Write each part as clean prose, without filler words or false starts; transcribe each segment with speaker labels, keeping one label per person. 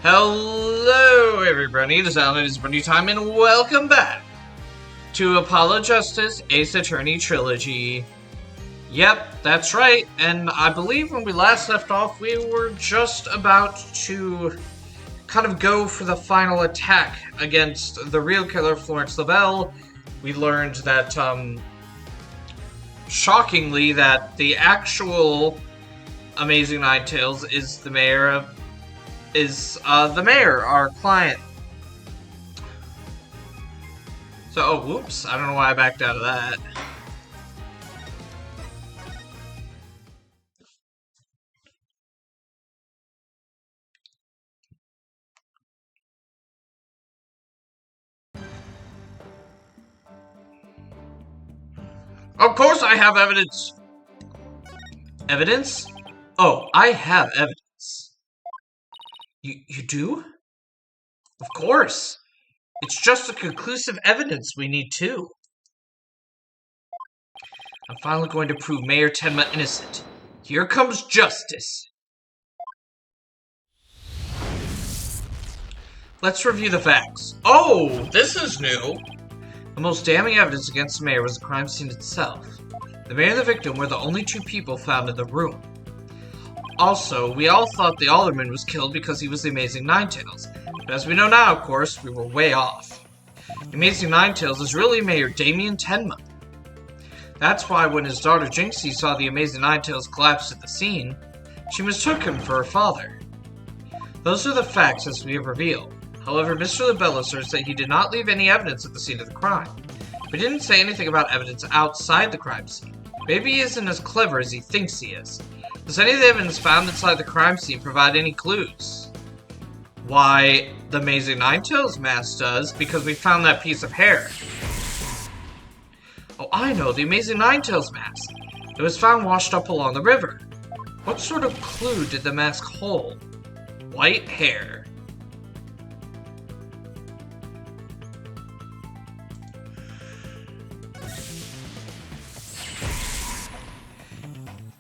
Speaker 1: Hello everybody, this is Bunny Time and welcome back to Apollo Justice Ace Attorney Trilogy. Yep, that's right, and I believe when we last left off we were just about to kind of go for the final attack against the real killer Florence LaBelle. We learned that, shockingly, that the actual Amazing Ninetales is the mayor, our client. So, oh, whoops, I don't know why I backed out of that. Of course I have evidence! Evidence? Oh, I have evidence. You do? Of course. It's just the conclusive evidence we need too. I'm finally going to prove Mayor Tenma innocent. Here comes justice. Let's review the facts. Oh, this is new. The most damning evidence against the mayor was the crime scene itself. The mayor and the victim were the only two people found in the room. Also, we all thought the alderman was killed because he was the Amazing Ninetales, but as we know now, of course, we were way off. The Amazing Ninetales is really Mayor Damien Tenma. That's why when his daughter Jinxie saw the Amazing Ninetales collapse at the scene, she mistook him for her father. Those are the facts as we have revealed. However, Mr. LaBelle asserts that he did not leave any evidence at the scene of the crime. But he didn't say anything about evidence outside the crime scene. Maybe he isn't as clever as he thinks he is. Does any of the evidence found inside the crime scene provide any clues? Why, the Amazing Ninetales mask does, because we found that piece of hair. Oh, I know, the Amazing Ninetales mask. It was found washed up along the river. What sort of clue did the mask hold? White hair.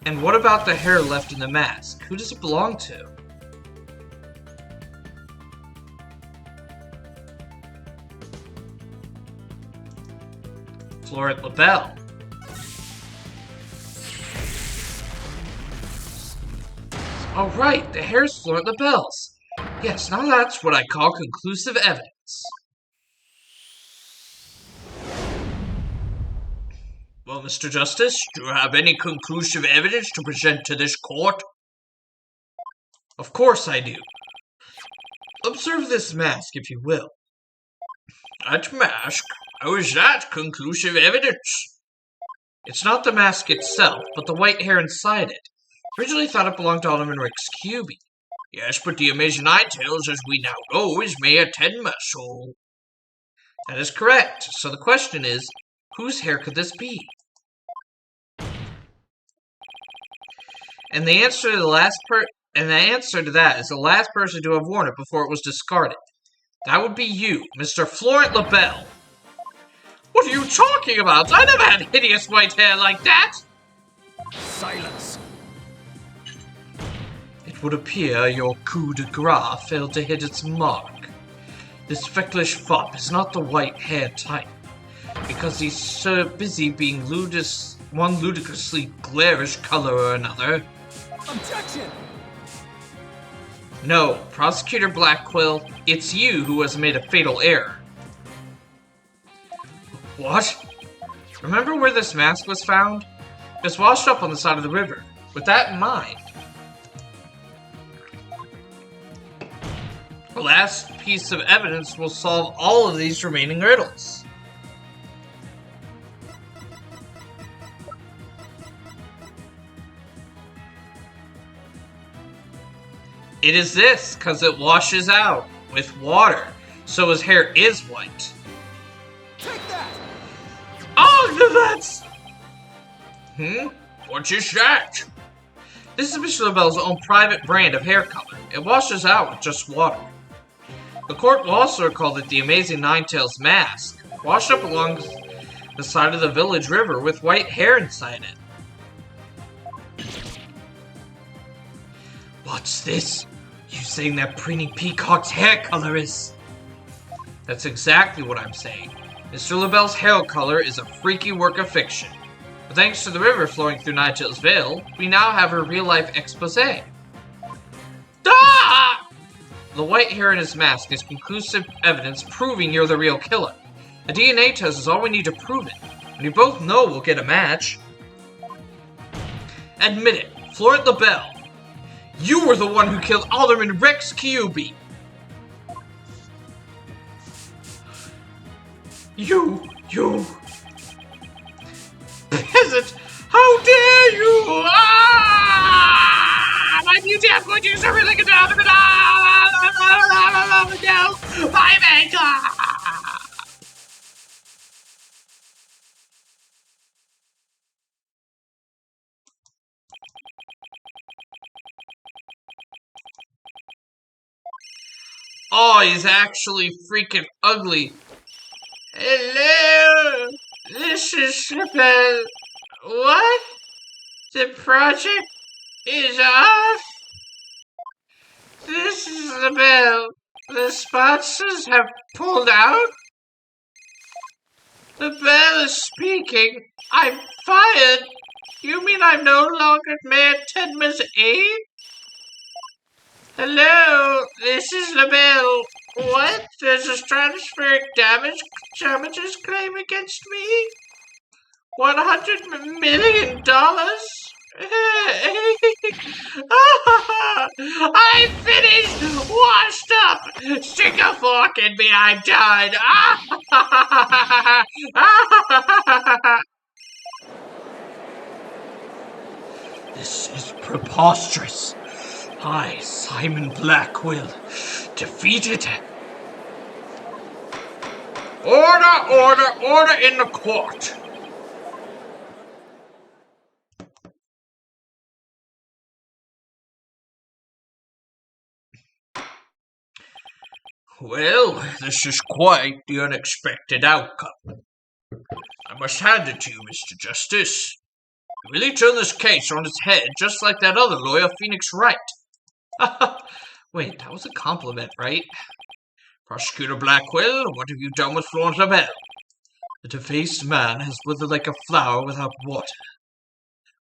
Speaker 1: And what about the hair left in the mask? Who does it belong to? Florence LaBelle. Oh right, the hair's Florence LaBelle's. Yes, now that's what I call conclusive evidence. Well, Mr. Justice, do you have any conclusive evidence to present to this court? Of course I do. Observe this mask, if you will. That mask? How is that conclusive evidence? It's not the mask itself, but the white hair inside it. Originally thought it belonged to Alderman Rex Cubey. Yes, but the Amazing Ninetales, as we now know, is Mayor Tenma, so... That is correct. So the question is, whose hair could this be? And the answer to that is the last person to have worn it before it was discarded. That would be you, Mr. Florence LaBelle. What are you talking about? I never had hideous white hair like that!
Speaker 2: Silence.
Speaker 1: It would appear your coup de grace failed to hit its mark. This feckless fop is not the white hair type, because he's so busy being one ludicrously garish color or another.
Speaker 2: Objection!
Speaker 1: No, Prosecutor Blackquill, it's you who has made a fatal error. What? Remember where this mask was found? It was washed up on the side of the river. With that in mind, the last piece of evidence will solve all of these remaining riddles. It is this, because it washes out with water, so his hair is white.
Speaker 2: Take that!
Speaker 1: Oh, that's... What is that? This is Mr. LaBelle's own private brand of hair color. It washes out with just water. The court will also call it the Amazing Ninetales mask, washed up along the side of the village river with white hair inside it. What's this? You saying that pretty peacock's hair color is... That's exactly what I'm saying. Mr. LaBelle's hair color is a freaky work of fiction. But thanks to the river flowing through Ninetales Vale, we now have her real-life expose. Ah! The white hair in his mask is conclusive evidence proving you're the real killer. A DNA test is all we need to prove it. And we both know we'll get a match. Admit it, Florent LaBelle. You were the one who killed Alderman Rex Kyubi. You... Peasant! How dare you! Ah! My beauty, I'm going to use everything in the Alderman! No! My makeup! Oh, he's actually freaking ugly. Hello, this is LaBelle. What? The project is off? This is LaBelle. The sponsors have pulled out? LaBelle is speaking. I'm fired. You mean I'm no longer Mayor Tenma's aide? Hello, this is LaBelle. What? There's a stratospheric damages claim against me? $100 million? I'm finished! Washed up! Stick a fork in me, I'm done! This is preposterous. I, Simon Blackwell, defeated. Order in the court. Well, this is quite the unexpected outcome. I must hand it to you, Mr. Justice. You really turned this case on its head, just like that other lawyer, Phoenix Wright. Wait, that was a compliment, right? Prosecutor Blackwell, what have you done with Florent LaBelle? The defaced man has withered like a flower without water.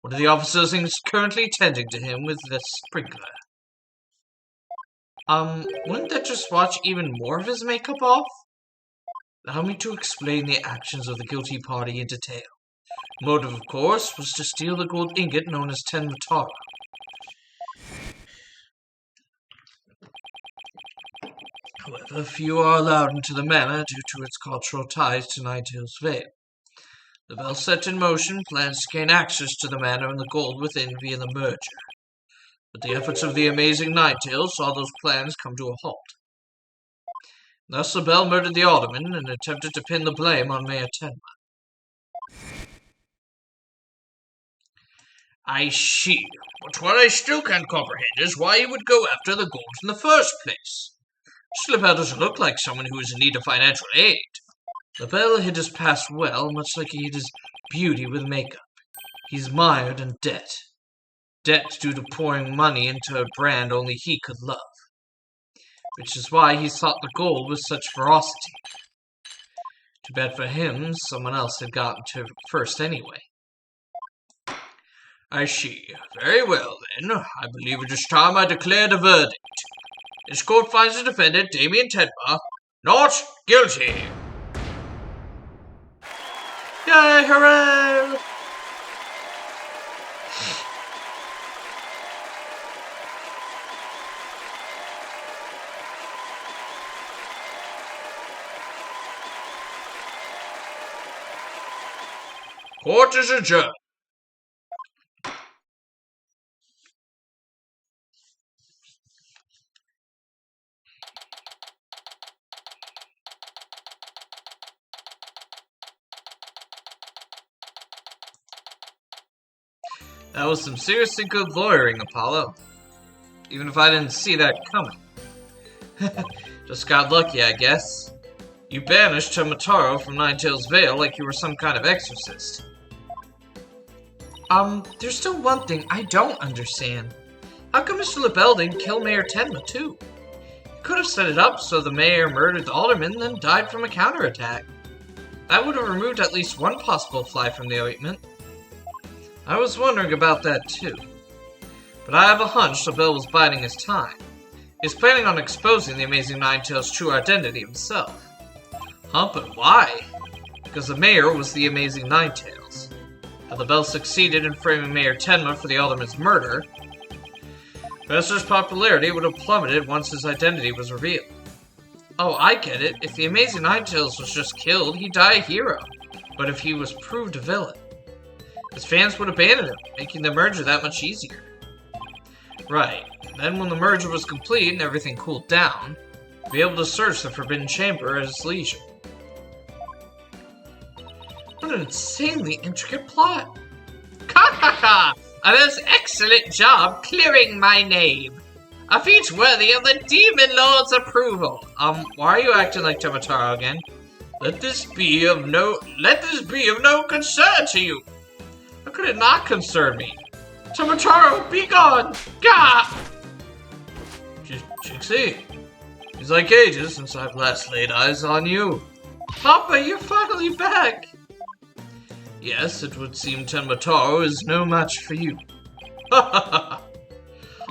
Speaker 1: One of the officers is currently tending to him with the sprinkler. Wouldn't that just wash even more of his makeup off? Allow me to explain the actions of the guilty party in detail. Motive, of course, was to steal the gold ingot known as Tenmatara. However, few are allowed into the manor due to its cultural ties to Ninetales Vale. LaBelle set in motion plans to gain access to the manor and the gold within via the merger. But the efforts of the amazing Ninetales saw those plans come to a halt. Thus LaBelle murdered the alderman and attempted to pin the blame on Mayor Tenma. I see, but what I still can't comprehend is why he would go after the gold in the first place. LaBelle doesn't look like someone who is in need of financial aid. LaBelle hid his past well, much like he hid his beauty with makeup. He's mired in debt. Debt due to pouring money into a brand only he could love. Which is why he sought the gold with such ferocity. Too bad for him, someone else had gotten to it first anyway. I see. Very well, then. I believe it is time I declared a verdict. This court finds the defendant, Damien Tenma, not guilty. Yay, hooray! Court is adjourned. That was some seriously good lawyering, Apollo. Even if I didn't see that coming. Just got lucky, I guess. You banished Tomataro from Ninetales Vale like you were some kind of exorcist. There's still one thing I don't understand. How come Mr. LaBelle didn't kill Mayor Tenma, too? He could have set it up so the mayor murdered the alderman, then died from a counterattack. That would have removed at least one possible fly from the ointment. I was wondering about that, too. But I have a hunch LaBelle was biding his time. He's planning on exposing the Amazing Ninetales' true identity himself. Huh, but why? Because the mayor was the Amazing Ninetales. Had LaBelle succeeded in framing Mayor Tenma for the alderman's murder, Professor's popularity would have plummeted once his identity was revealed. Oh, I get it. If the Amazing Ninetales was just killed, he'd die a hero. But if he was proved a villain, his fans would abandon him, making the merger that much easier. Right. Then when the merger was complete and everything cooled down, he'd be able to search the Forbidden Chamber at his leisure. What an insanely intricate plot. Ha ha ha! A most excellent job clearing my name. A feat worthy of the Demon Lord's approval. Why are you acting like Tomataro again? Let this be of no concern to you. How could it not concern me? Tomataro, be gone! Gah! Jinxie, it's like ages since I've last laid eyes on you. Papa, you're finally back! Yes, it would seem Tomataro is no match for you. Ha ha ha!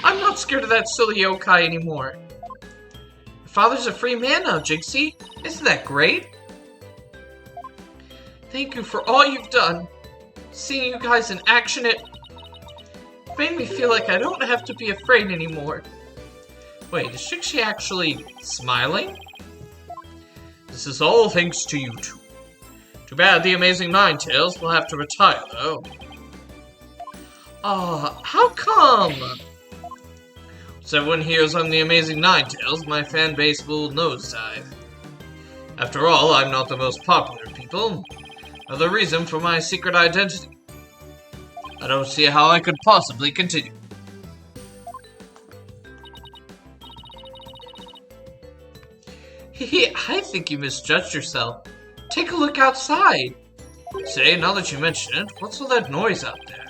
Speaker 1: I'm not scared of that silly yokai anymore. Your father's a free man now, Jinxie. Isn't that great? Thank you for all you've done. Seeing you guys in action, it made me feel like I don't have to be afraid anymore. Wait, is Jinxie actually smiling? This is all thanks to you two. Too bad the Amazing Ninetales will have to retire, though. How come? Once everyone hears I'm the Amazing Ninetales, my fan base will nosedive. After all, I'm not the most popular people. Another reason for my secret identity. I don't see how I could possibly continue. Hehe, I think you misjudged yourself. Take a look outside. Say, now that you mention it, what's all that noise out there?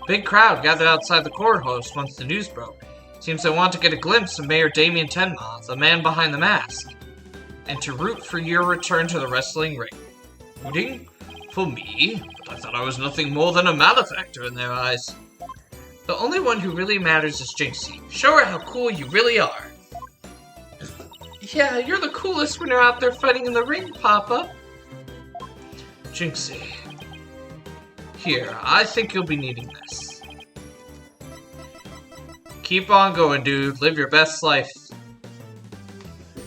Speaker 1: Big crowd gathered outside the courthouse once the news broke. Seems they want to get a glimpse of Mayor Damien Tenma, the man behind the mask, and to root for your return to the wrestling ring. Rooting? For me? But I thought I was nothing more than a malefactor in their eyes. The only one who really matters is Jinxie. Show her how cool you really are. Yeah, you're the coolest when you're out there fighting in the ring, Papa. Jinxie. Here, I think you'll be needing this. Keep on going, dude. Live your best life.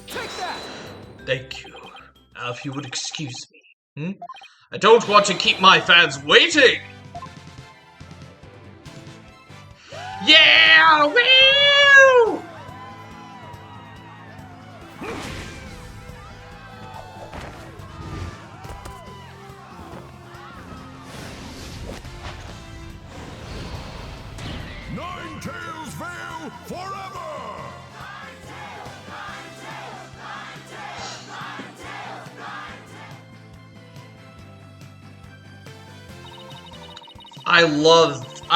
Speaker 2: Take that!
Speaker 1: Thank you. Now, if you would excuse me. I don't want to keep my fans waiting! Yeah! Woo!
Speaker 2: Ninetales Vale forever!
Speaker 1: I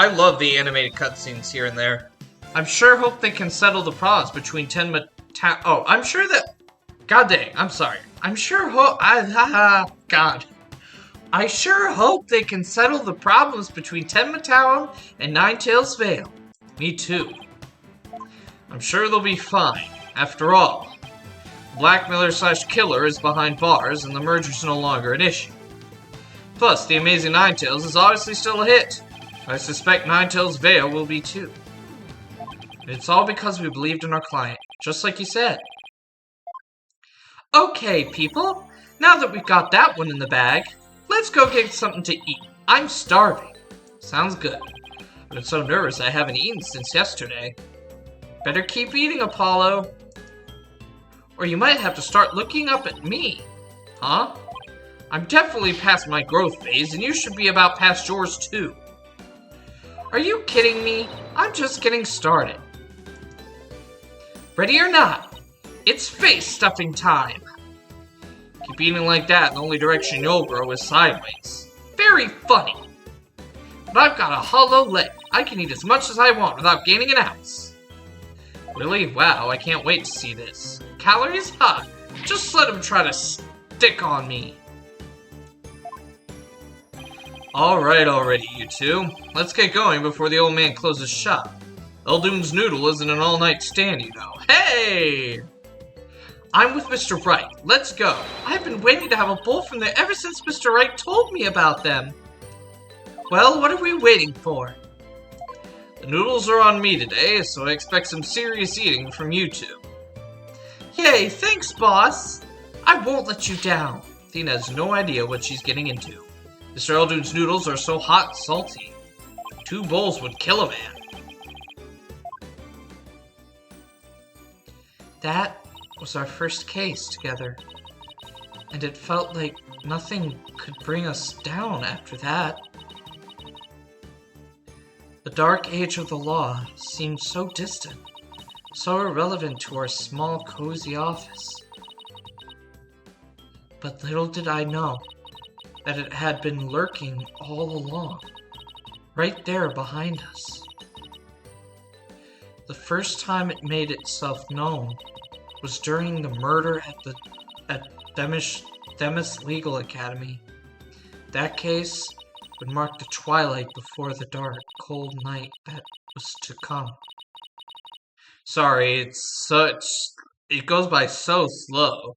Speaker 1: love the animated cutscenes here and there. I'm sure hope they can settle the problems between Tenma Town. Oh, I'm sure that. God dang, I'm sorry. I'm sure God. I sure hope they can settle the problems between Tenma Town and Ninetales Vale. Me too. I'm sure they'll be fine. After all, blackmailer/killer is behind bars, and the merger's no longer an issue. Plus, the Amazing Ninetales is obviously still a hit. I suspect Ninetales Vale will be too. It's all because we believed in our client, just like you said. Okay, people. Now that we've got that one in the bag, let's go get something to eat. I'm starving. Sounds good. I've been so nervous I haven't eaten since yesterday. Better keep eating, Apollo. Or you might have to start looking up at me. Huh? I'm definitely past my growth phase, and you should be about past yours too. Are you kidding me? I'm just getting started. Ready or not, it's face stuffing time. Keep eating like that, and the only direction you'll grow is sideways. Very funny. But I've got a hollow leg. I can eat as much as I want without gaining an ounce. Really? Wow, I can't wait to see this. Calories? Ha! Just let him try to stick on me. Alright already, you two. Let's get going before the old man closes shop. Eldoon's noodle isn't an all-night stand, you know. Hey! I'm with Mr. Wright. Let's go. I've been waiting to have a bowl from there ever since Mr. Wright told me about them. Well, what are we waiting for? The noodles are on me today, so I expect some serious eating from you two. Yay, thanks, boss. I won't let you down. Athena has no idea what she's getting into. Mr. Eldoon's noodles are so hot and salty. 2 bowls would kill a man. That was our first case together, and it felt like nothing could bring us down after that. The dark age of the law seemed so distant, so irrelevant to our small, cozy office. But little did I know that it had been lurking all along, right there behind us. The first time it made itself known was during the murder at Themis Legal Academy. That case would mark the twilight before the dark, cold night that was to come. Sorry, it goes by so slow.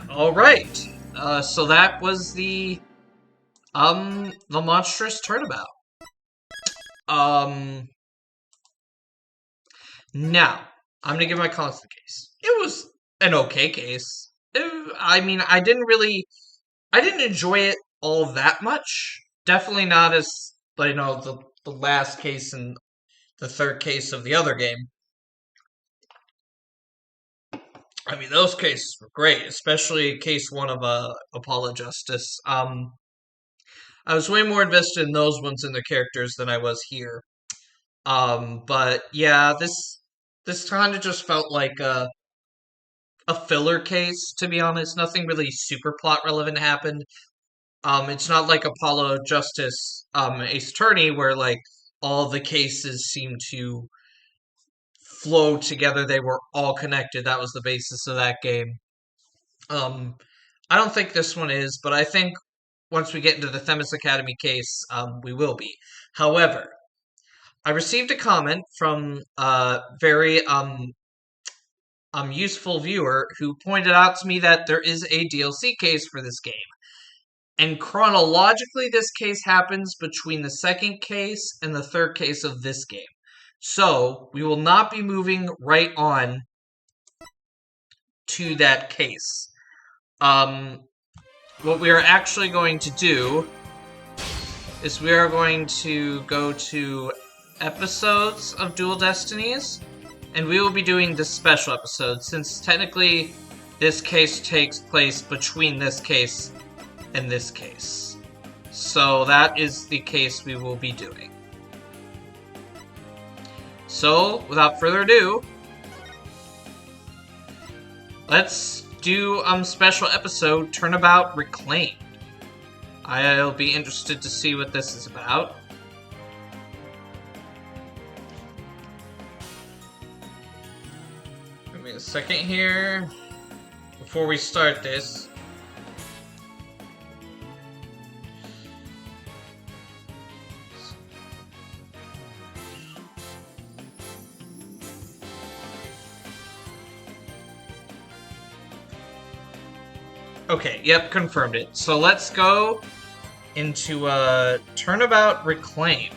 Speaker 1: All right. So that was the monstrous turnabout. Now I'm gonna give my comments to the case. It was an okay case. I mean, I didn't enjoy it all that much. Definitely not as, you know, the last case and the third case of the other game. I mean, those cases were great, especially case 1 of Apollo Justice. I was way more invested in those ones and the characters than I was here. But yeah, this kind of just felt like a filler case, to be honest. Nothing really super plot relevant happened. It's not like Apollo Justice, Ace Attorney, where like all the cases seem to flow together. They were all connected. That was the basis of that game. I don't think this one is, but I think once we get into the Themis Academy case, we will be. However, I received a comment from a very useful viewer who pointed out to me that there is a DLC case for this game. And chronologically, this case happens between the second case and the third case of this game. So, we will not be moving right on to that case. What we are actually going to do is we are going to go to episodes of Dual Destinies, and we will be doing this special episode, since technically this case takes place between this case and this case. So that is the case we will be doing. So, without further ado, let's do special episode Turnabout Reclaimed. I'll be interested to see what this is about. Give me a second here before we start this. Okay, yep, confirmed it. So let's go into Turnabout Reclaimed.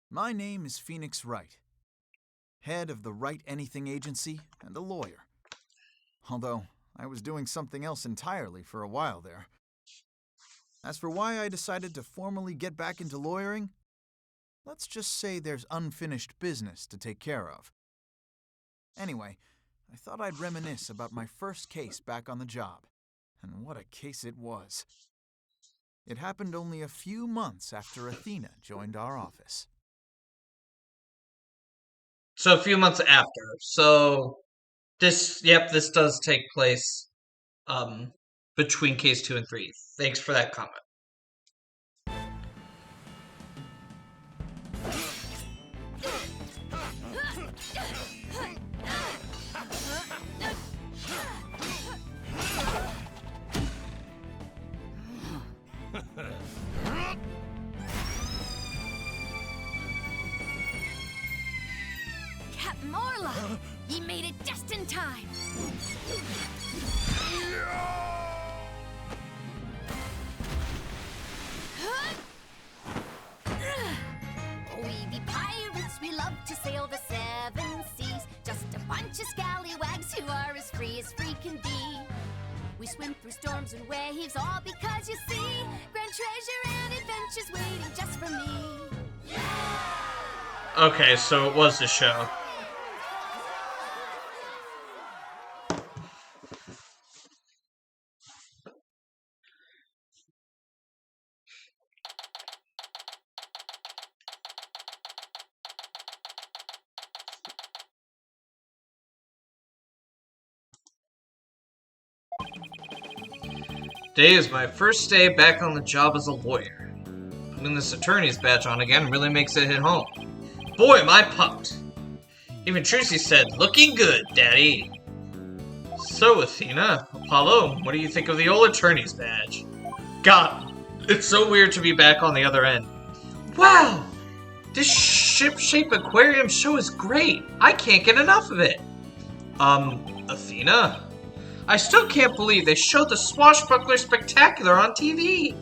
Speaker 3: My name is Phoenix Wright, head of the Wright Anything Agency and a lawyer. Although, I was doing something else entirely for a while there. As for why I decided to formally get back into lawyering, let's just say there's unfinished business to take care of. Anyway, I thought I'd reminisce about my first case back on the job. and what a case it was. It happened only a few months after Athena joined our office.
Speaker 1: So a few months after. So this does take place between case 2 and 3. Thanks for that comment.
Speaker 4: Captain Morla! He made it just in time! We be pirates, we love to sail the 7 seas. Just a bunch of scallywags who are as free can be. We swim through storms and waves, all because you see grand treasure and adventures waiting just for me.
Speaker 1: Okay, so it was the show. Today is my first day back on the job as a lawyer. Putting this attorney's badge on again really makes it hit home. Boy, am I pumped! Even Trucy said, "Looking good, Daddy." So, Athena, Apollo, what do you think of the old attorney's badge? God, it's so weird to be back on the other end. Wow! This ship-shaped aquarium show is great! I can't get enough of it! Athena? I still can't believe they showed the Swashbuckler Spectacular on TV!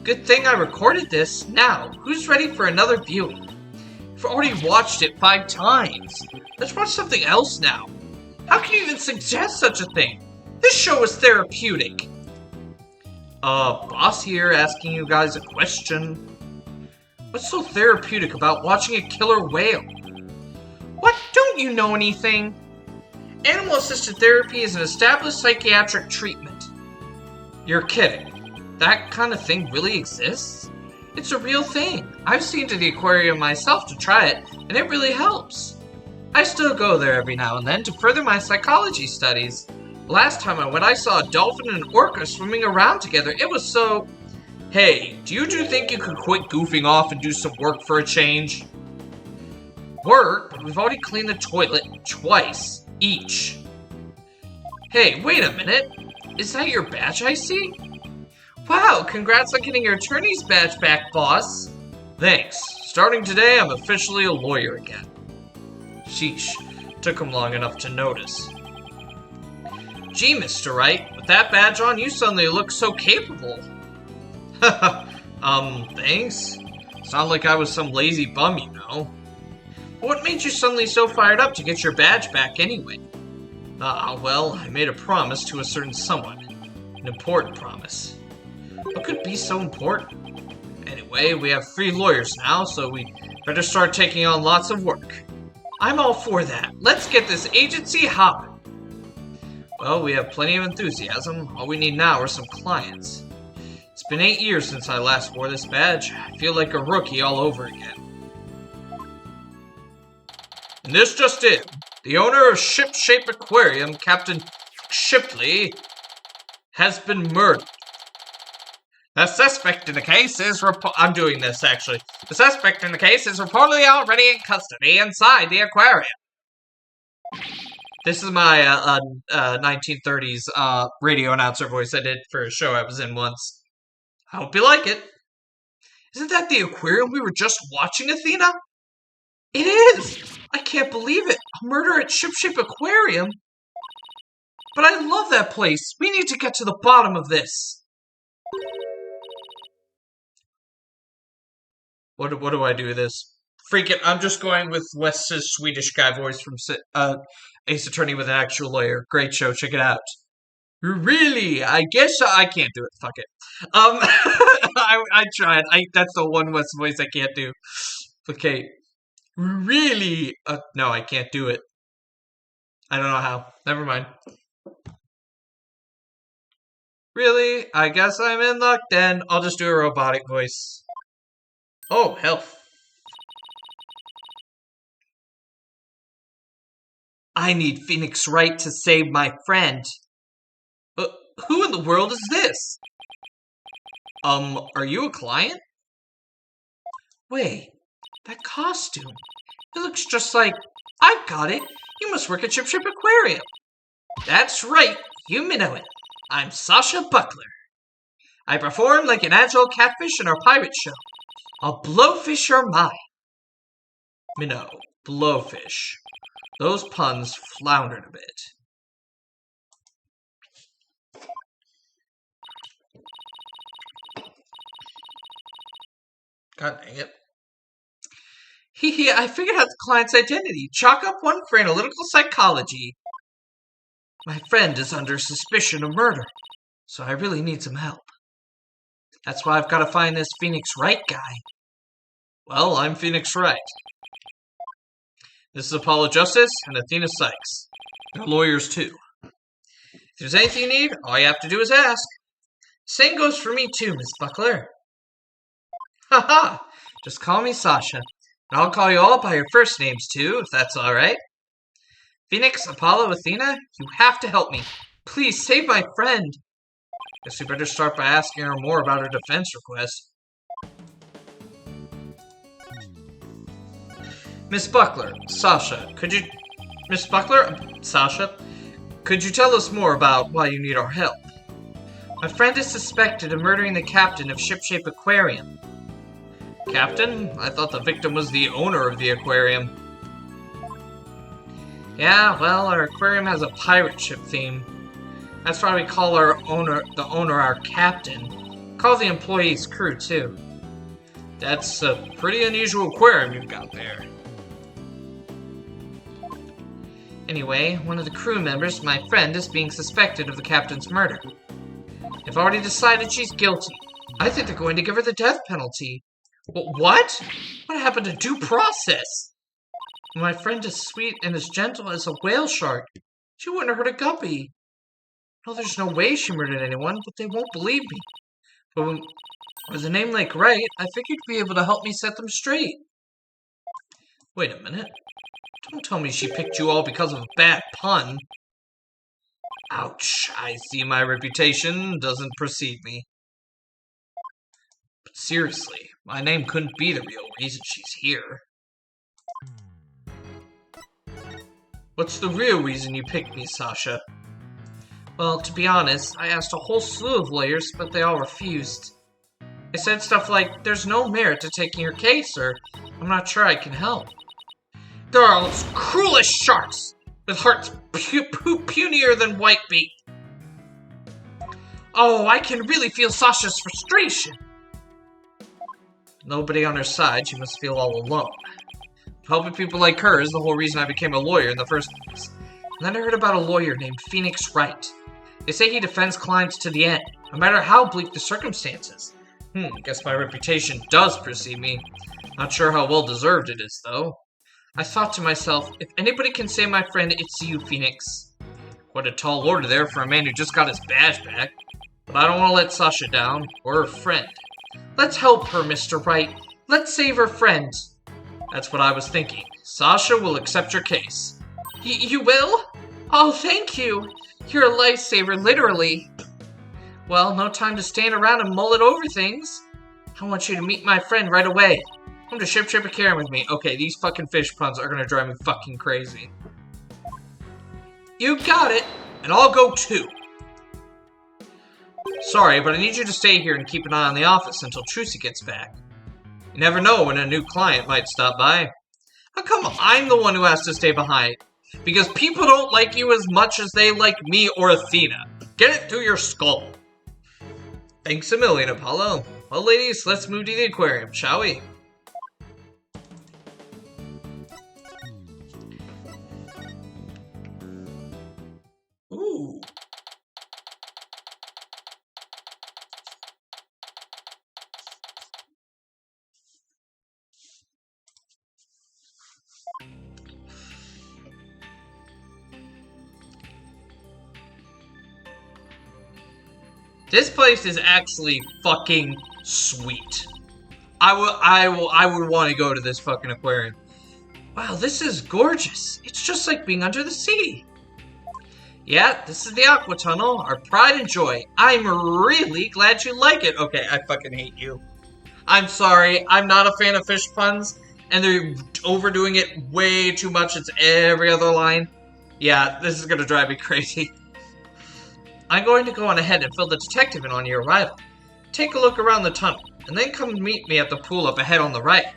Speaker 1: Good thing I recorded this. Now, who's ready for another viewing? I've already watched it 5 times. Let's watch something else now. How can you even suggest such a thing? This show is therapeutic. Boss here asking you guys a question. What's so therapeutic about watching a killer whale? What? Don't you know anything? Animal-assisted therapy is an established psychiatric treatment. You're kidding. That kind of thing really exists? It's a real thing. I've seen to the aquarium myself to try it, and it really helps. I still go there every now and then to further my psychology studies. Last time I went, I saw a dolphin and an orca swimming around together. It was so... Hey, do you think you could quit goofing off and do some work for a change? Work? But we've already cleaned the toilet twice, each. Hey, wait a minute. Is that your badge I see? Wow, congrats on getting your attorney's badge back, boss. Thanks. Starting today, I'm officially a lawyer again. Sheesh, took him long enough to notice. Gee, Mr. Wright, with that badge on, you suddenly look so capable. Thanks? It's not like I was some lazy bum, you know. What made you suddenly so fired up to get your badge back anyway? Well, I made a promise to a certain someone. An important promise. What could be so important? Anyway, we have 3 lawyers now, so we better start taking on lots of work. I'm all for that. Let's get this agency hopping. Well, we have plenty of enthusiasm. All we need now are some clients. It's been 8 years since I last wore this badge. I feel like a rookie all over again. And this just in. The owner of Ship-Shape Aquarium, Captain Shipley, has been murdered. The suspect in the case is I'm doing this, actually. The suspect in the case is reportedly already in custody inside the aquarium. This is my 1930s radio announcer voice I did for a show I was in once. I hope you like it. Isn't that the aquarium we were just watching, Athena? It is! I can't believe it. A murder at Ship-Shape Aquarium? But I love that place. We need to get to the bottom of this. What do I do with this? Freak it, I'm just going with Wes's Swedish guy voice from Ace Attorney with an Actual Lawyer. Great show, check it out. Really? I guess I can't do it. Fuck it. I tried. That's the one Wes voice I can't do. Okay. Really? No, I can't do it. I don't know how. Never mind. Really? I guess I'm in luck then. I'll just do a robotic voice. Oh, health. I need Phoenix Wright to save my friend. Who in the world is this? Are you a client? Wait, that costume. It looks just like... I've got it. You must work at Ship Aquarium. That's right. You know it. I'm Sasha Buckler. I perform like an agile catfish in our pirate show. I'll blowfish your mind. Minnow, blowfish. Those puns floundered a bit. God dang it. Hee, I figured out the client's identity. Chalk up one for analytical psychology. My friend is under suspicion of murder, so I really need some help. That's why I've got to find this Phoenix Wright guy. Well, I'm Phoenix Wright. This is Apollo Justice and Athena Sykes. They're lawyers too. If there's anything you need, all you have to do is ask. Same goes for me too, Miss Buckler. Haha! Just call me Sasha. And I'll call you all by your first names too, if that's alright. Phoenix, Apollo, Athena, you have to help me. Please save my friend. Guess we better start by asking her more about her defense request. Miss Buckler, Sasha, Sasha, could you tell us more about why you need our help? My friend is suspected of murdering the captain of Shipshape Aquarium. Captain? I thought the victim was the owner of the aquarium. Yeah, well, our aquarium has a pirate ship theme. That's why we call the owner our captain. Call the employees crew, too. That's a pretty unusual aquarium you've got there. Anyway, one of the crew members, my friend, is being suspected of the captain's murder. They've already decided she's guilty. I think they're going to give her the death penalty. What? What happened to due process? My friend is sweet and as gentle as a whale shark. She wouldn't hurt a guppy. No, there's no way she murdered anyone, but they won't believe me. But with a name like Wright, I figured you'd be able to help me set them straight. Wait a minute. Don't tell me she picked you all because of a bad pun. Ouch, I see my reputation doesn't precede me. But seriously, my name couldn't be the real reason she's here. What's the real reason you picked me, Sasha? Well, to be honest, I asked a whole slew of lawyers, but they all refused. They said stuff like, there's no merit to taking your case, or I'm not sure I can help. There are those cruelest sharks, with hearts punier than whitebeak. Oh, I can really feel Sasha's frustration. Nobody on her side, she must feel all alone. Helping people like her is the whole reason I became a lawyer in the first place. And then I heard about a lawyer named Phoenix Wright. They say he defends clients to the end, no matter how bleak the circumstances. Guess my reputation does precede me. Not sure how well deserved it is, though. I thought to myself, if anybody can save my friend, it's you, Phoenix. Quite a tall order there for a man who just got his badge back. But I don't want to let Sasha down, or her friend. Let's help her, Mr. Wright. Let's save her friend. That's what I was thinking. Sasha will accept your case. You will? Oh, thank you. You're a lifesaver, literally. Well, no time to stand around and mull it over things. I want you to meet my friend right away. Come to Ship Aquarium with me. Okay, these fucking fish puns are gonna drive me fucking crazy. You got it, and I'll go too. Sorry, but I need you to stay here and keep an eye on the office until Trucy gets back. You never know when a new client might stop by. How come I'm the one who has to stay behind? Because people don't like you as much as they like me or Athena. Get it through your skull. Thanks a million, Apollo. Well, ladies, let's move to the aquarium, shall we? Ooh. This place is actually fucking sweet. I would want to go to this fucking aquarium. Wow, this is gorgeous. It's just like being under the sea. Yeah, this is the Aqua Tunnel, our pride and joy. I'm really glad you like it. Okay, I fucking hate you. I'm sorry, I'm not a fan of fish puns, and they're overdoing it way too much. It's every other line. Yeah, this is gonna drive me crazy. I'm going to go on ahead and fill the detective in on your arrival. Take a look around the tunnel, and then come meet me at the pool up ahead on the right.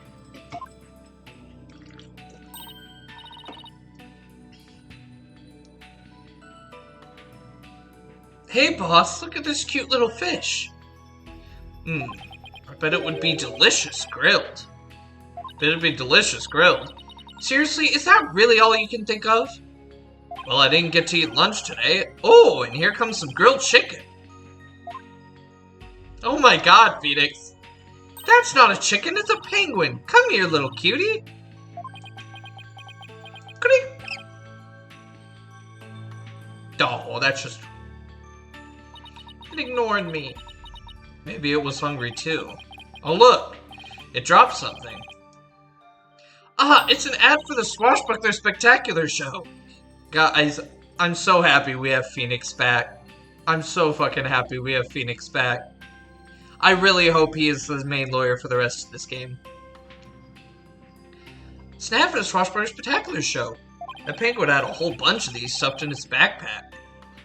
Speaker 1: Hey boss, look at this cute little fish. I bet it would be delicious grilled. Seriously, is that really all you can think of? Well, I didn't get to eat lunch today. Oh, and here comes some grilled chicken. Oh my god, Phoenix. That's not a chicken, it's a penguin. Come here, little cutie. Oh, that's just... It ignored me. Maybe it was hungry too. Oh look, it dropped something. Ah, it's an ad for the Swashbuckler Spectacular show. Guys, I'm so happy we have Phoenix back. I'm so fucking happy we have Phoenix back. I really hope he is the main lawyer for the rest of this game. It's an ad for the Swashbuckler Spectacular show. The penguin had a whole bunch of these stuffed in its backpack.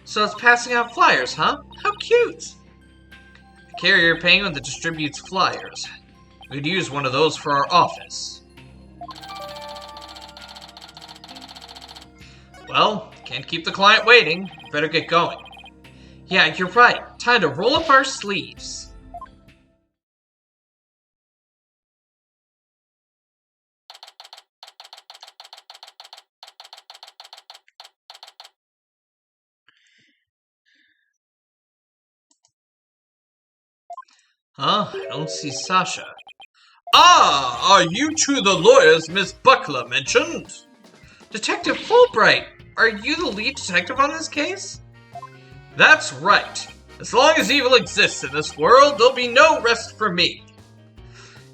Speaker 1: So it's passing out flyers, huh? How cute! A carrier penguin that distributes flyers. We'd use one of those for our office. Well, can't keep the client waiting. Better get going. Yeah, you're right. Time to roll up our sleeves. Huh? I don't see Sasha. Ah! Are you two the lawyers Miss Buckler mentioned? Detective Fulbright! Are you the lead detective on this case? That's right. As long as evil exists in this world, there'll be no rest for me.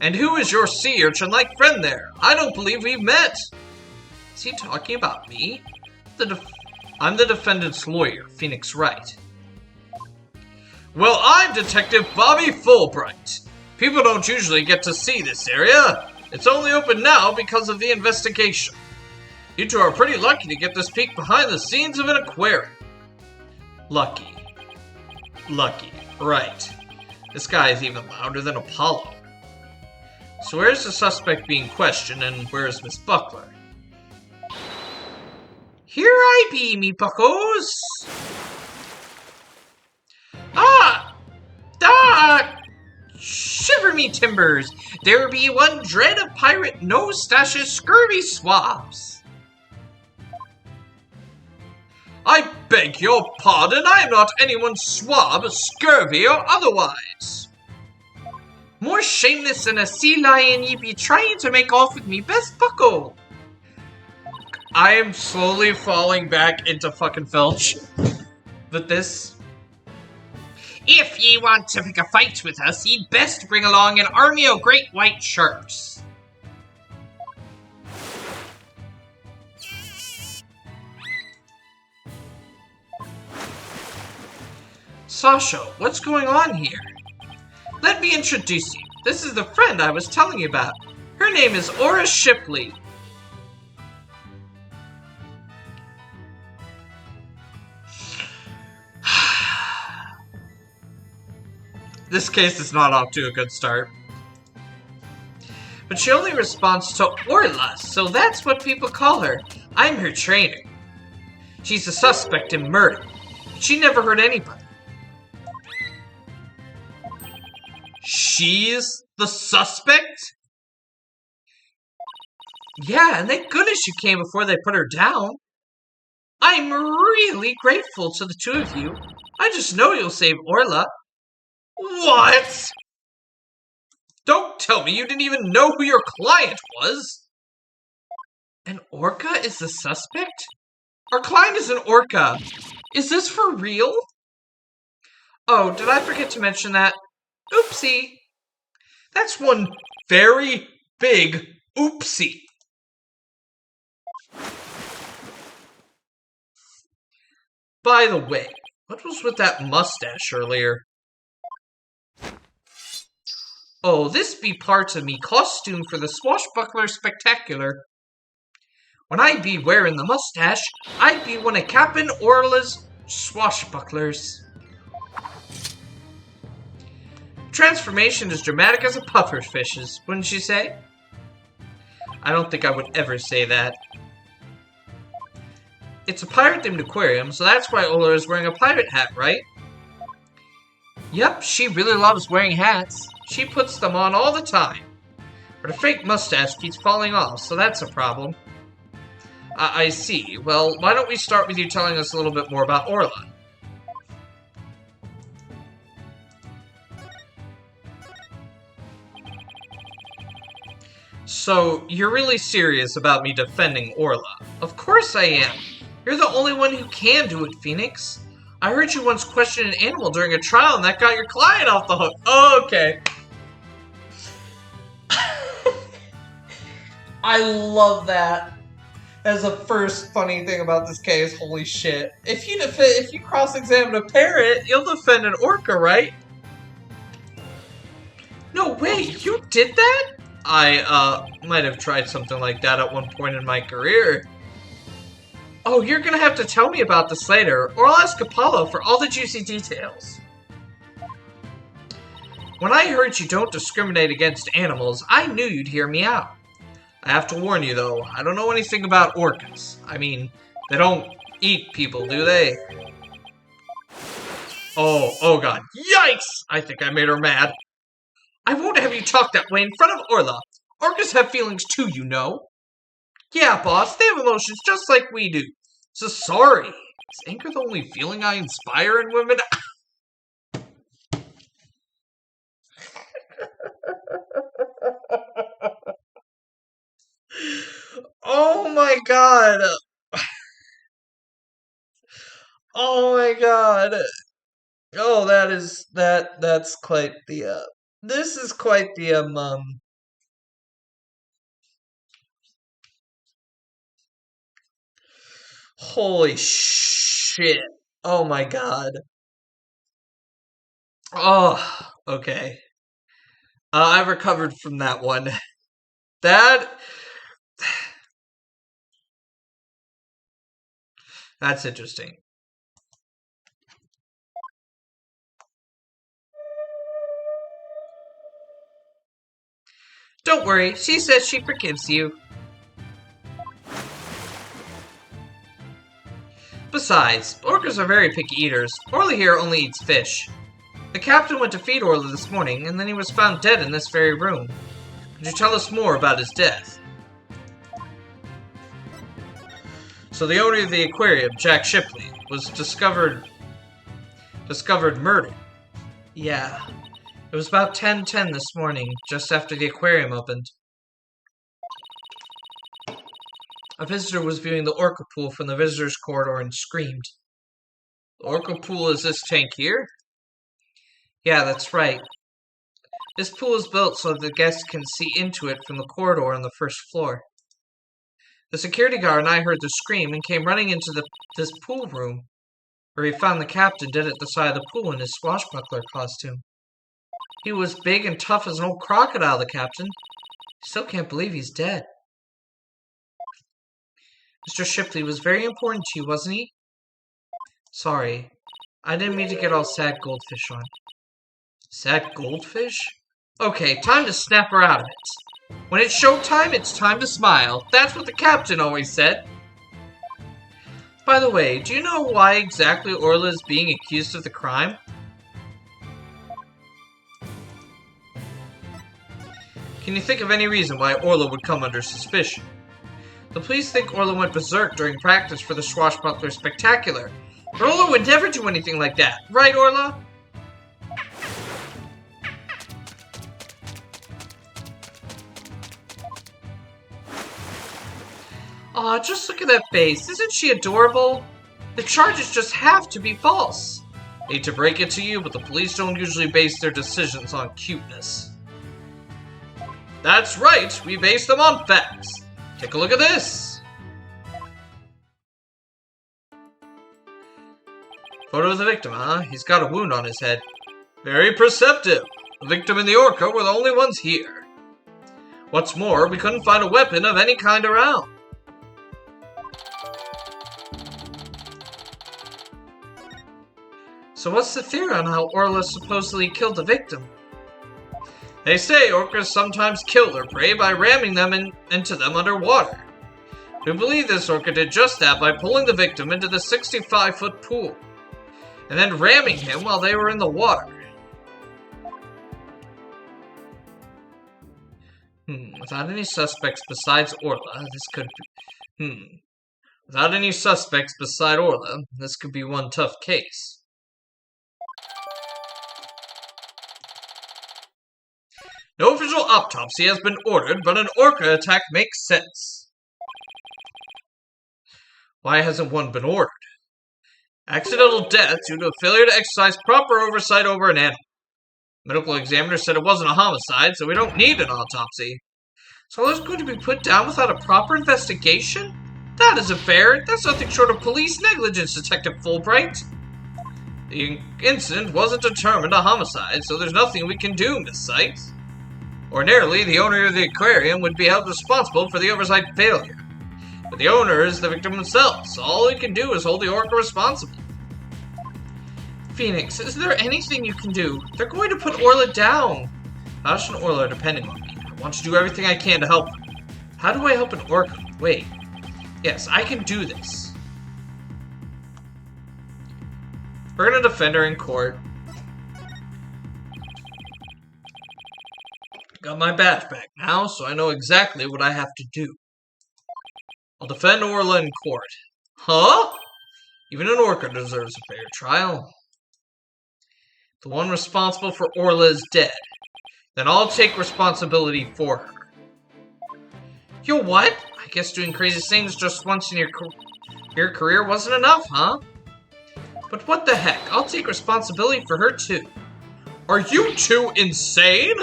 Speaker 1: And who is your sea urchin-like friend there? I don't believe we've met. Is he talking about me? I'm the defendant's lawyer, Phoenix Wright. Well, I'm Detective Bobby Fulbright. People don't usually get to see this area. It's only open now because of the investigation. You two are pretty lucky to get this peek behind the scenes of an aquarium. Lucky. Lucky. Right. This guy is even louder than Apollo. So where's the suspect being questioned, and where's Miss Buckler? Here I be, me buckos! Shiver me timbers! There be one dread of pirate nose stashes scurvy swabs! I beg your pardon, I am not anyone's swab, scurvy or otherwise! More shameless than a sea lion ye be trying to make off with me best bucko! I am slowly falling back into fucking Filch. But this... If ye want to pick a fight with us, ye'd best bring along an army of great white sharks. Sasha, what's going on here? Let me introduce you. This is the friend I was telling you about. Her name is Aura Shipley. This case is not off to a good start. But she only responds to Orla, so that's what people call her. I'm her trainer. She's a suspect in murder. She never hurt anybody. She's the suspect? Yeah, and thank goodness she came before they put her down. I'm really grateful to the two of you. I just know you'll save Orla. What? Don't tell me you didn't even know who your client was. An orca is the suspect? Our client is an orca. Is this for real? Oh, did I forget to mention that? Oopsie. That's one very big oopsie. By the way, what was with that mustache earlier? Oh, this be part of me costume for the Swashbuckler Spectacular. When I'd be wearing the mustache, I'd be one of Captain Orla's swashbucklers. Transformation as dramatic as a pufferfish's, wouldn't you say? I don't think I would ever say that. It's a pirate-themed aquarium, so that's why Ola is wearing a pirate hat, right? Yep, she really loves wearing hats. She puts them on all the time. But her fake mustache keeps falling off, so that's a problem. I see. Well, why don't we start with you telling us a little bit more about Orla? So, you're really serious about me defending Orla? Of course I am. You're the only one who can do it, Phoenix. I heard you once question an animal during a trial and that got your client off the hook. Oh, okay. I love that. As the first funny thing about this case, holy shit. If you cross-examine a parrot, you'll defend an orca, right? No way, you did that? I, might have tried something like that at one point in my career. Oh, you're gonna have to tell me about this later, or I'll ask Apollo for all the juicy details. When I heard you don't discriminate against animals, I knew you'd hear me out. I have to warn you, though, I don't know anything about orcas. I mean, they don't eat people, do they? Oh god. Yikes! I think I made her mad. I won't have you talk that way in front of Orla. Orcas have feelings too, you know. Yeah, boss, they have emotions just like we do. So sorry. Is anger the only feeling I inspire in women? Oh my god. Oh my god. Oh, that's quite the, this is quite the, holy shit. Oh my god. Oh, okay. I've recovered from that one. That's interesting. Don't worry, she says she forgives you. Besides, orcas are very picky eaters. Orla here only eats fish. The captain went to feed Orla this morning, and then he was found dead in this very room. Could you tell us more about his death? So the owner of the aquarium, Jack Shipley, was discovered murdered. Yeah. It was about 10:10 this morning, just after the aquarium opened. A visitor was viewing the orca pool from the visitor's corridor and screamed. The orca pool is this tank here? Yeah, that's right. This pool is built so that the guests can see into it from the corridor on the first floor. The security guard and I heard the scream and came running into this pool room, where he found the captain dead at the side of the pool in his swashbuckler costume. He was big and tough as an old crocodile, the captain. Still can't believe he's dead. Mr. Shipley was very important to you, wasn't he? Sorry. I didn't mean to get all sad goldfish on. Sad goldfish? Okay, time to snap her out of it. When it's showtime, it's time to smile. That's what the captain always said. By the way, do you know why exactly Orla is being accused of the crime? Can you think of any reason why Orla would come under suspicion? The police think Orla went berserk during practice for the Swashbuckler Spectacular. But Orla would never do anything like that. Right, Orla? Aw, just look at that face. Isn't she adorable? The charges just have to be false. Hate to break it to you, but the police don't usually base their decisions on cuteness. That's right, we base them on facts. Take a look at this. Photo of the victim, huh? He's got a wound on his head. Very perceptive. The victim and the orca were the only ones here. What's more, we couldn't find a weapon of any kind around. So what's the theory on how Orla supposedly killed the victim? They say orcas sometimes kill their prey by ramming them into them underwater. We believe this orca did just that by pulling the victim into the 65-foot pool, and then ramming him while they were in the water. Without any suspects besides Orla, this could be... Without any suspects beside Orla, this could be one tough case. No official autopsy has been ordered, but an orca attack makes sense. Why hasn't one been ordered? Accidental death due to a failure to exercise proper oversight over an animal. Medical examiner said it wasn't a homicide, so we don't need an autopsy. So it's going to be put down without a proper investigation? That isn't fair. That's nothing short of police negligence, Detective Fulbright. The incident wasn't determined a homicide, so there's nothing we can do, Miss Sykes. Ordinarily, the owner of the aquarium would be held responsible for the oversight failure. But the owner is the victim himself, so all he can do is hold the orca responsible. Phoenix, is there anything you can do? They're going to put Orla down. Ash and Orla are depending on me. I want to do everything I can to help them. How do I help an orca? Wait. Yes, I can do this. We're going to defend her in court. Got my badge back now, so I know exactly what I have to do. I'll defend Orla in court. Huh? Even an orca deserves a fair trial. The one responsible for Orla is dead. Then I'll take responsibility for her. Yo, what? I guess doing crazy things just once in your career wasn't enough, huh? But what the heck? I'll take responsibility for her too. Are you two insane?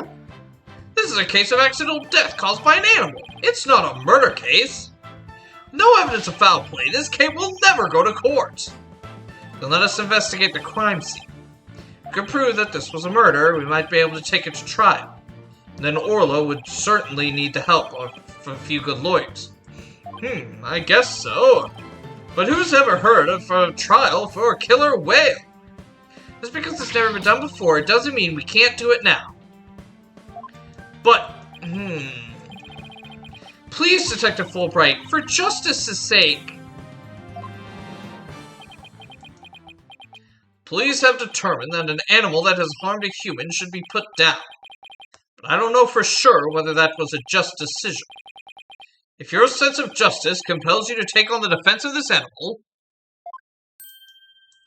Speaker 1: This is a case of accidental death caused by an animal. It's not a murder case. No evidence of foul play. This case will never go to court. Then let us investigate the crime scene. If we could prove that this was a murder, we might be able to take it to trial. And then Orla would certainly need the help of a few good lawyers. I guess so. But who's ever heard of a trial for a killer whale? Just because it's never been done before, it doesn't mean we can't do it now. But, please, Detective Fulbright, for justice's sake. Police have determined that an animal that has harmed a human should be put down. But I don't know for sure whether that was a just decision. If your sense of justice compels you to take on the defense of this animal,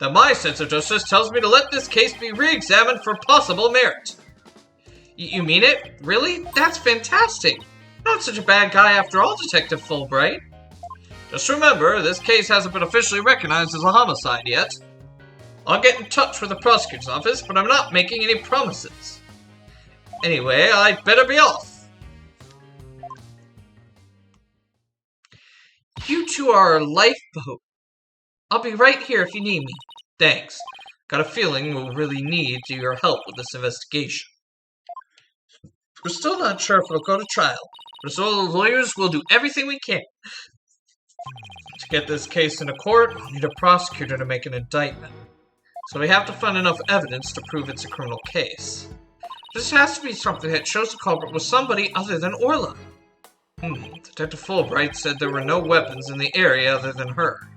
Speaker 1: then my sense of justice tells me to let this case be re-examined for possible merit. You mean it? Really? That's fantastic. Not such a bad guy after all, Detective Fulbright. Just remember, this case hasn't been officially recognized as a homicide yet. I'll get in touch with the prosecutor's office, but I'm not making any promises. Anyway, I'd better be off. You two are a lifeboat. I'll be right here if you need me. Thanks. Got a feeling we'll really need your help with this investigation. We're still not sure if it'll go to trial, but as all the lawyers will do everything we can. To get this case into court, we'll need a prosecutor to make an indictment. So we have to find enough evidence to prove it's a criminal case. This has to be something that shows the culprit was somebody other than Orla. Detective Fulbright said there were no weapons in the area other than her.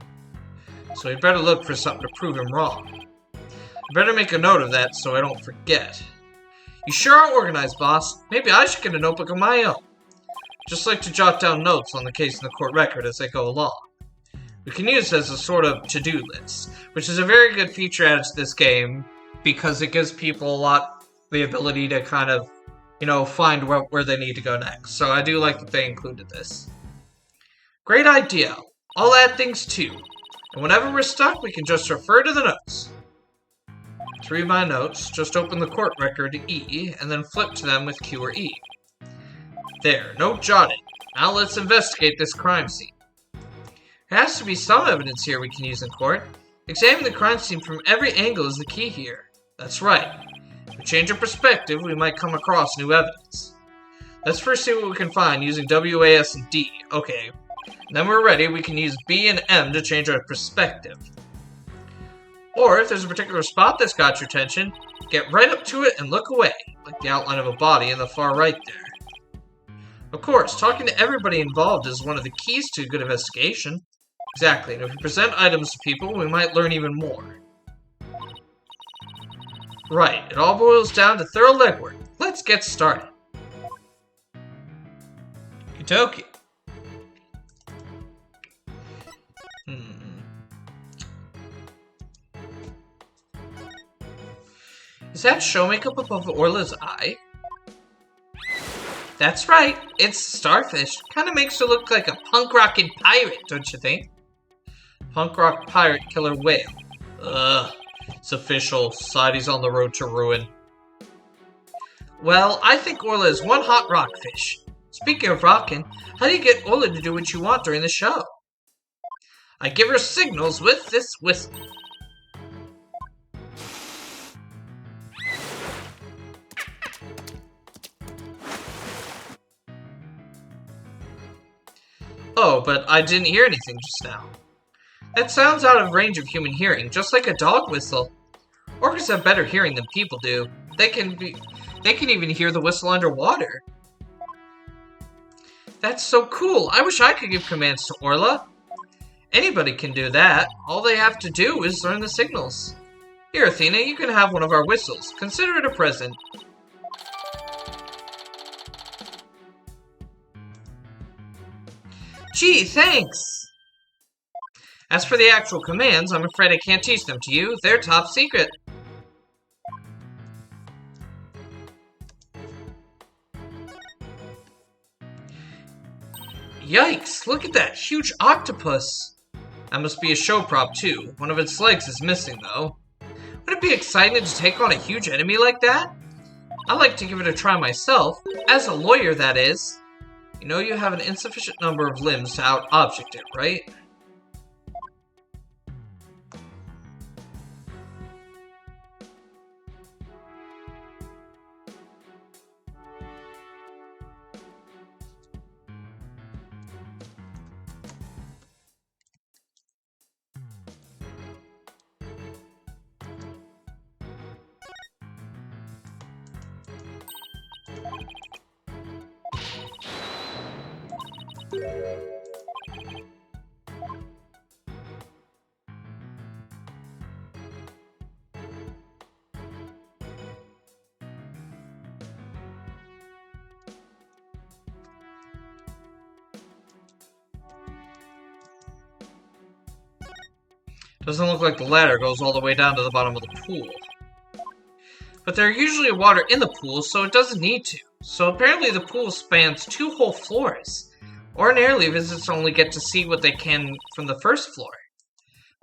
Speaker 1: So we'd better look for something to prove him wrong. I better make a note of that so I don't forget. You sure are organized, boss. Maybe I should get a notebook of my own. Just like to jot down notes on the case in the court record as I go along. We can use it as a sort of to-do list, which is a very good feature added to this game because it gives people the ability to kind of, find where they need to go next. So I do like that they included this. Great idea. I'll add things too. And whenever we're stuck, we can just refer to the notes. To read my notes, just open the court record E, and then flip to them with Q or E. There, note jotted. Now let's investigate this crime scene. There has to be some evidence here we can use in court. Examining the crime scene from every angle is the key here. That's right. If we change our perspective, we might come across new evidence. Let's first see what we can find using W, A, S, and D. Okay. Then we're ready, we can use B and M to change our perspective. Or, if there's a particular spot that's got your attention, get right up to it and look away, like the outline of a body in the far right there. Of course, talking to everybody involved is one of the keys to a good investigation. Exactly, and if we present items to people, we might learn even more. Right, it all boils down to thorough legwork. Let's get started. Okie Is that show makeup above Orla's eye? That's right, it's starfish. Kinda makes her look like a punk rockin' pirate, don't you think? Punk rock pirate killer whale. Ugh, it's official. Society's on the road to ruin. Well, I think Orla is one hot rockfish. Speaking of rockin', how do you get Orla to do what you want during the show? I give her signals with this whistle. Oh, but I didn't hear anything just now. That sounds out of range of human hearing, just like a dog whistle. Orcas have better hearing than people do. They can even hear the whistle underwater. That's so cool. I wish I could give commands to Orla. Anybody can do that. All they have to do is learn the signals. Here, Athena, you can have one of our whistles. Consider it a present. Gee, thanks! As for the actual commands, I'm afraid I can't teach them to you. They're top secret. Yikes! Look at that huge octopus! That must be a show prop, too. One of its legs is missing, though. Would it be exciting to take on a huge enemy like that? I'd like to give it a try myself. As a lawyer, that is. You know you have an insufficient number of limbs to out-object it, right? Doesn't look like the ladder goes all the way down to the bottom of the pool. But there's usually water in the pool, so it doesn't need to. So apparently the pool spans 2 whole floors. Ordinarily, visitors only get to see what they can from the first floor.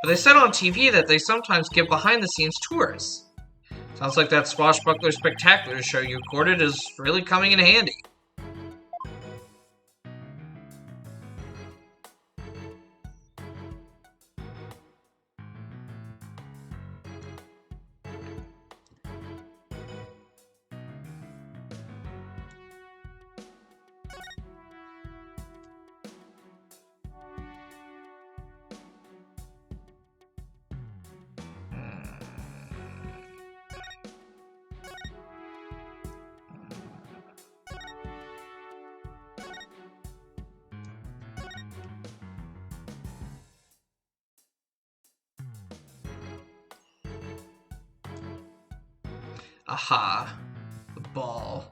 Speaker 1: But they said on TV that they sometimes give behind-the-scenes tours. Sounds like that Swashbuckler Spectacular show you recorded is really coming in handy. Aha. The ball.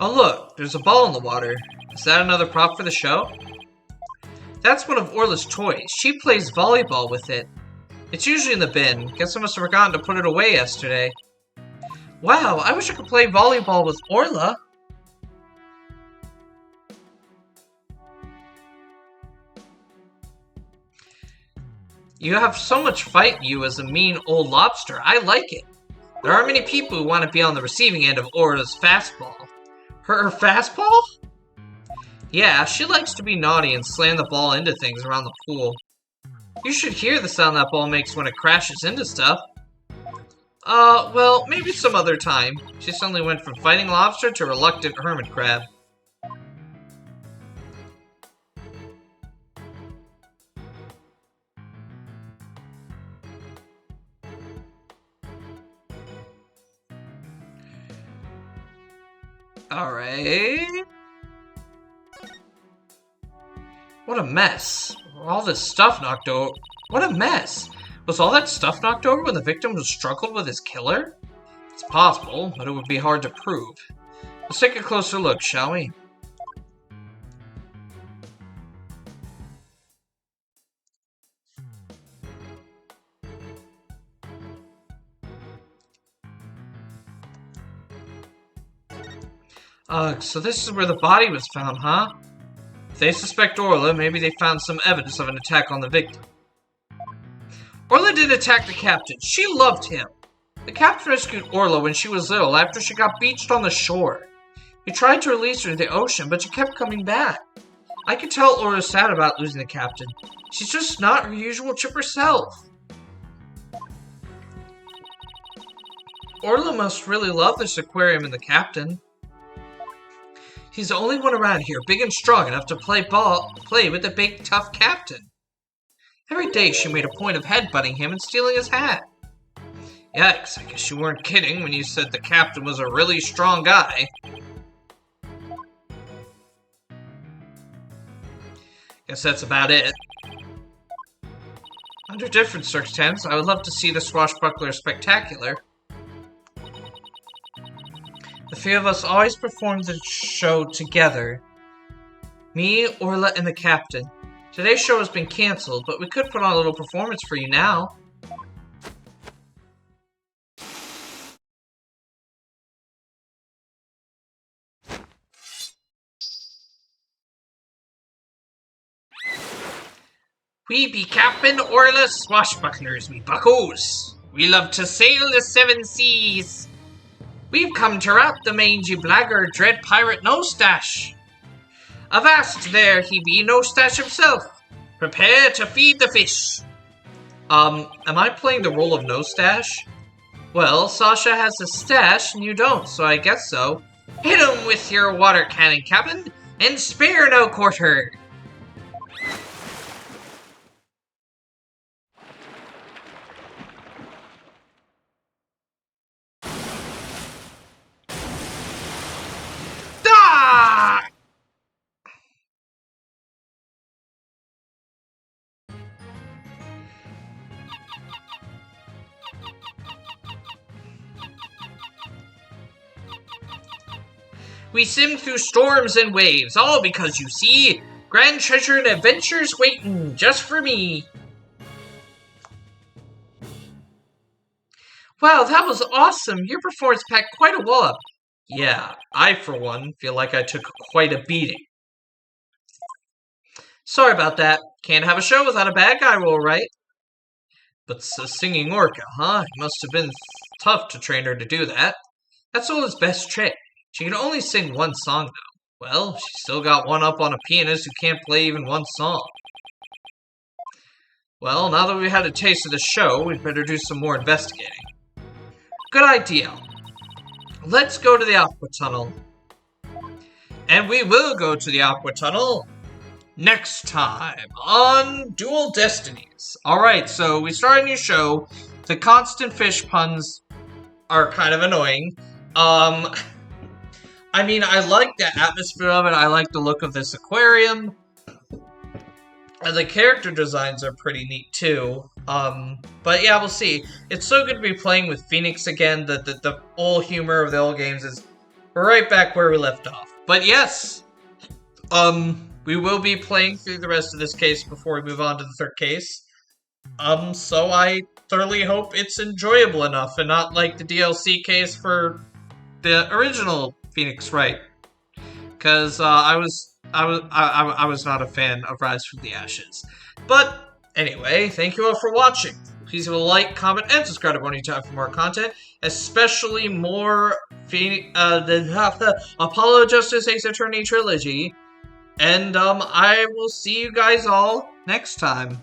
Speaker 1: Oh look, there's a ball in the water. Is that another prop for the show? That's one of Orla's toys. She plays volleyball with it. It's usually in the bin. Guess I must have forgotten to put it away yesterday. Wow, I wish I could play volleyball with Orla. You have so much fight in you as a mean old lobster. I like it. There aren't many people who want to be on the receiving end of Orla's fastball. Her fastball? Yeah, she likes to be naughty and slam the ball into things around the pool. You should hear the sound that ball makes when it crashes into stuff. Well, maybe some other time. She suddenly went from fighting lobster to reluctant hermit crab. Alright. What a mess. All this stuff knocked over. What a mess. Was all that stuff knocked over when the victim struggled with his killer? It's possible, but it would be hard to prove. Let's take a closer look, shall we? So this is where the body was found, huh? If they suspect Orla, maybe they found some evidence of an attack on the victim. Orla didn't attack the captain. She loved him. The captain rescued Orla when she was little after she got beached on the shore. He tried to release her to the ocean, but she kept coming back. I could tell Orla's sad about losing the captain. She's just not her usual chipper self. Orla must really love this aquarium and the captain. He's the only one around here, big and strong enough to play with the big, tough captain. Every day she made a point of headbutting him and stealing his hat. Yikes, I guess you weren't kidding when you said the captain was a really strong guy. Guess that's about it. Under different circumstances, I would love to see the swashbuckler spectacular. The three of us always performed the show together. Me, Orla, and the captain. Today's show has been cancelled, but we could put on a little performance for you now. We be Captain Orla swashbucklers, we buckos. We love to sail the seven seas. We've come to rout the mangy blackguard, dread pirate Nostache. Avast there he be, Nostache himself. Prepare to feed the fish. Am I playing the role of Nostache? Well, Sasha has a stash and you don't, so I guess so. Hit him with your water cannon, Captain, and spare no quarter. We sim through storms and waves, all because you see, grand treasure and adventures waiting just for me. Wow, that was awesome. Your performance packed quite a wallop. Yeah, I, for one, feel like I took quite a beating. Sorry about that. Can't have a show without a bad guy role, right? But a singing orca, huh? It must have been tough to train her to do that. That's Ola's best trick. She can only sing one song, though. Well, she still got one up on a pianist who can't play even one song. Well, now that we've had a taste of the show, we'd better do some more investigating. Good idea. Let's go to the Aqua Tunnel. And we will go to the Aqua Tunnel next time on Dual Destinies. Alright, so we start a new show. The constant fish puns are kind of annoying. I mean, I like the atmosphere of it. I like the look of this aquarium. And the character designs are pretty neat, too. But yeah, we'll see. It's so good to be playing with Phoenix again. The old humor of the old games is right back where we left off. But yes, we will be playing through the rest of this case before we move on to the third case. So I thoroughly hope it's enjoyable enough and not like the DLC case for the original Phoenix Wright, because I was not a fan of Rise from the Ashes. But Anyway, thank you all for watching. Please leave a like, comment, and subscribe to Bonnie Time for more content, especially more the Apollo Justice Ace Attorney Trilogy. And I will see you guys all next time.